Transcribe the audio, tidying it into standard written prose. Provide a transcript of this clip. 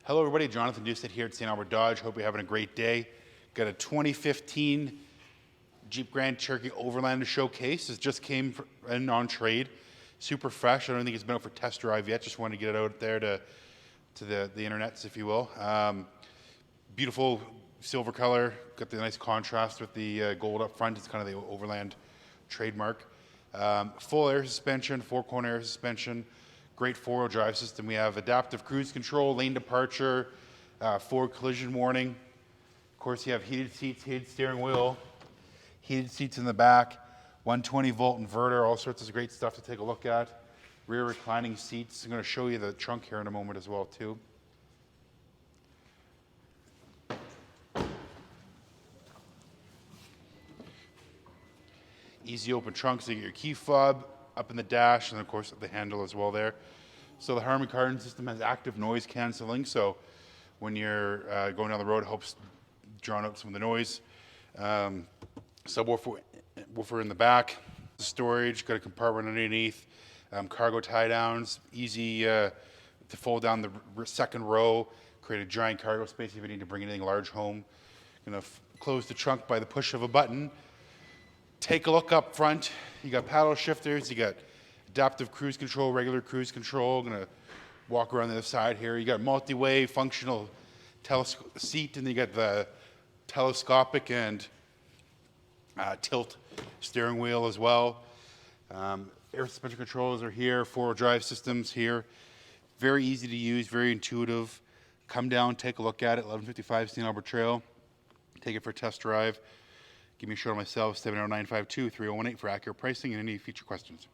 Hello everybody, Jonathan Doucette here at St.Albert Dodge. Hope you're having a great day. Got a 2015 Jeep Grand Cherokee Overland to showcase. It just came in on trade. Super fresh. I don't think it's been out for test drive yet. Just wanted to get it out there to the internets, if you will. Beautiful silver color. Got the nice contrast with the gold up front. It's kind of the Overland trademark. Full air suspension, four-cone air suspension. Great four-wheel drive system. We have adaptive cruise control, lane departure, forward collision warning. Of course, you have heated seats, heated steering wheel, heated seats in the back, 120-volt inverter, all sorts of great stuff to take a look at. Rear reclining seats. I'm going to show you the trunk here in a moment as well, too. Easy open trunk, so you get your key fob up in the dash, and of course the handle as well there. So the Harman Kardon system has active noise canceling, so when you're going down the road, it helps drown out some of the noise. Subwoofer in the back, storage, got a compartment underneath, cargo tie downs, easy to fold down the second row, create a giant cargo space if you need to bring anything large home. Gonna close the trunk by the push of a button. Take a look up front. You got paddle shifters, you got adaptive cruise control, regular cruise control. I'm gonna walk around the other side here. You got multi-way functional seat, and then you got the telescopic and tilt steering wheel as well. Air suspension controls are here, four-wheel drive systems here. Very easy to use, very intuitive. Come down, take a look at it, 1155 St.Albert Trail. Take it for a test drive. Give me a shout out myself, 70952-3018 for accurate pricing and any future questions.